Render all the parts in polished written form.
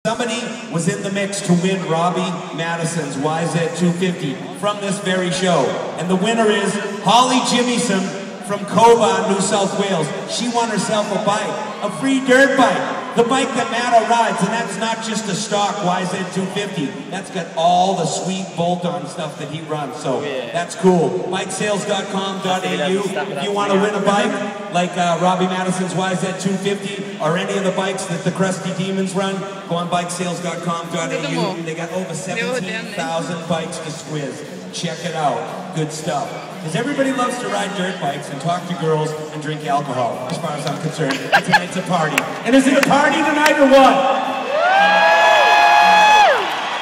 Somebody was in the mix to win Robbie Madison's YZ250 from this very show. And the winner is Holly Jimison from Cobar, New South Wales. She won herself a bike, a free dirt bike. The bike that Maddo rides, and that's not just a stock YZ250. That's got all the sweet bolt-on stuff that he runs, so that's cool. Bikesales.com.au. If you want to win a bike like Robbie Madison's YZ250 or any of the bikes that the Crusty Demons run, go on bikesales.com.au. They got over 17,000 bikes to squiz. Check it out. Good stuff. Because everybody loves to ride dirt bikes and talk to girls and drink alcohol, as far as I'm concerned. Tonight's a party. And is it a party tonight or what?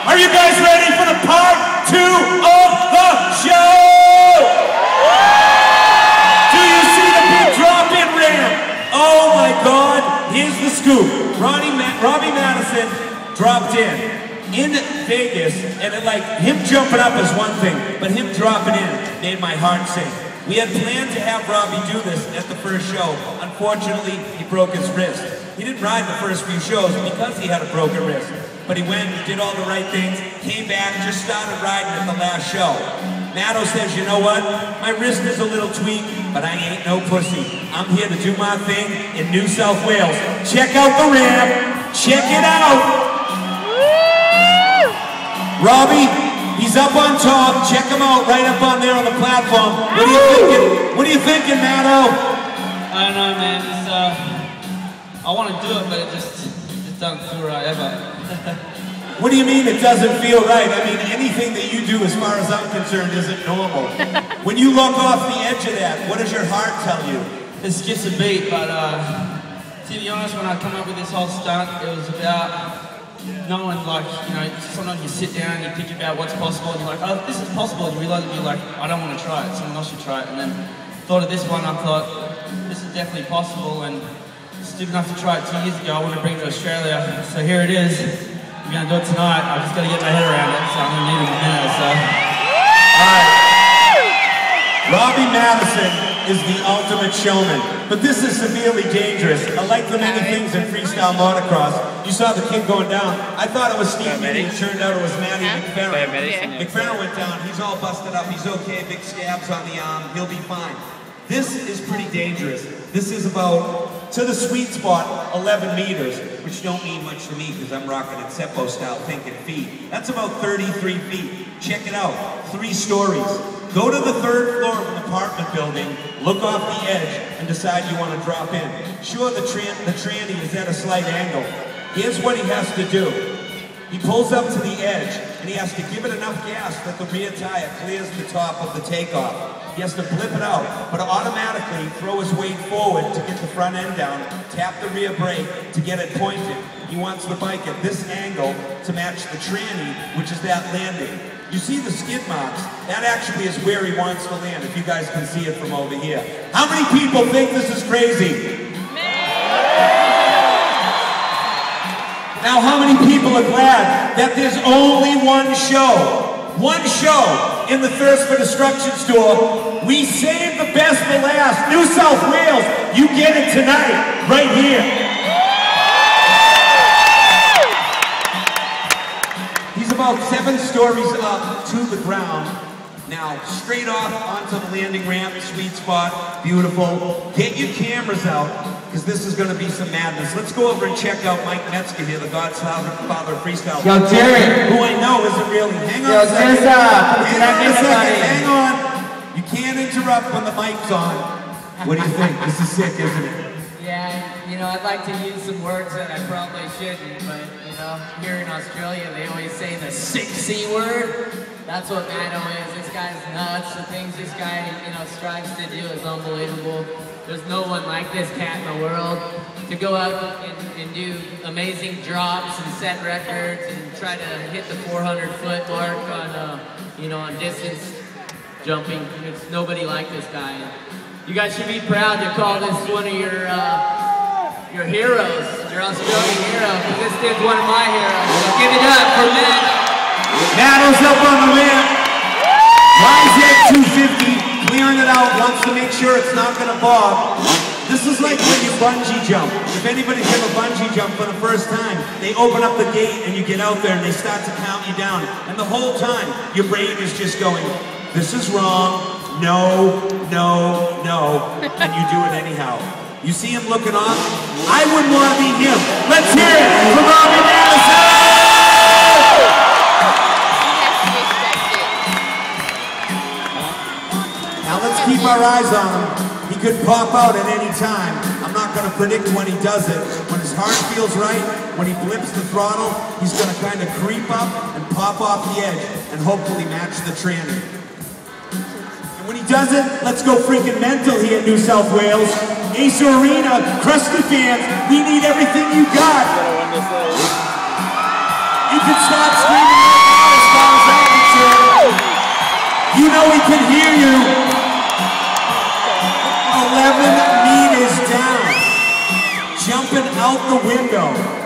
Are you guys ready for the part 2 of the show? Do you see the big drop-in ramp? Oh my God, here's the scoop. Robbie Madison dropped in Vegas, and him jumping up is one thing, but him dropping in made my heart sing. We had planned to have Robbie do this at the first show. Unfortunately, he broke his wrist. He didn't ride the first few shows because he had a broken wrist. But he went, did all the right things, came back, just started riding at the last show. Maddo says, you know what? My wrist is a little tweaked, but I ain't no pussy. I'm here to do my thing in New South Wales. Check out the ramp. Check it out. Robbie, he's up on top. Check him out right up on there on the platform. What are you thinking? What are you thinking, Maddo? I don't know, man. It's, I want to do it, but it just doesn't feel right ever. What do you mean it doesn't feel right? I mean, anything that you do, as far as I'm concerned, isn't normal. When you look off the edge of that, what does your heart tell you? It's just a beat, but to be honest, when I come up with this whole stunt, it was about knowing, sometimes you sit down and you think about what's possible, and you're like, oh, this is possible, and you realize that you're like, I don't want to try it, someone else should try it. And then thought of this one, I thought, this is definitely possible, and stupid enough to try it 2 years ago. I want to bring it to Australia, so here it is. We're going to do it tonight. I've just got to get my head around it, so I'm going to need it in a minute, so. Robbie Madison is the ultimate showman, but this is severely dangerous. Unlike the many things in freestyle motocross, you saw the kid going down. I thought it was Steve Mitty, it turned out it was Matty McFerrin. McFerrin went down, he's all busted up, he's okay, big scabs on the arm, he'll be fine. This is pretty dangerous. This is about, to the sweet spot, 11 meters, which don't mean much to me because I'm rocking it Seppo style, thinking feet. That's about 33 feet. Check it out, 3 stories. Go to the 3rd floor of an apartment building, look off the edge, and decide you want to drop in. Sure, the tranny is at a slight angle. Here's what he has to do. He pulls up to the edge, and he has to give it enough gas that the rear tire clears the top of the takeoff. He has to blip it out, but automatically throw his weight forward to get the front end down, tap the rear brake to get it pointed. He wants the bike at this angle to match the tranny, which is that landing. You see the skid marks? That actually is where he wants to land, if you guys can see it from over here. How many people think this is crazy? Now, how many people are glad that there's only one show? One show in the Thirst for Destruction store. We saved the best for last. New South Wales, you get it tonight, right here. He's about 7 stories up to the ground. Now, straight off onto the landing ramp, sweet spot, beautiful. Get your cameras out, because this is going to be some madness. Let's go over and check out Mike Metzger here, the godfather of freestyle. Yo, Jerry. Who I know isn't really. Hang on a second. Hang on. You can't interrupt when the mic's on. What do you think? This is sick, isn't it? Yeah, I'd like to use some words that I probably shouldn't, but, here in Australia, they always say the 6C word. That's what Maddo is. This guy's nuts. The things this guy, strives to do is unbelievable. There's no one like this cat in the world. To go out and do amazing drops and set records and try to hit the 400-foot mark on, on distance jumping. There's nobody like this guy. You guys should be proud to call this one of your heroes, your Australian hero, because this dude's one of my heroes. So give it up for Maddo. Maddo's up on the ramp. YZ250, clearing it out, wants to make sure it's not going to bob. This is like when you bungee jump. If anybody's ever bungee jump for the first time, they open up the gate and you get out there and they start to count you down. And the whole time, your brain is just going, this is wrong, no, no, no, and you do it anyhow. You see him looking off? I wouldn't want to be him. Let's hear it from Robbie Madison! Now let's keep our eyes on him. He could pop out at any time. I'm not going to predict when he does it. When his heart feels right, when he flips the throttle, he's going to kind of creep up and pop off the edge and hopefully match the tranny. And when he does it, let's go freaking mental here in New South Wales. Acer Arena, Crusty fans, we need everything you got. You can start screaming right now as far as I'm concerned. You know he can hear you. 11 meters down, jumping out the window.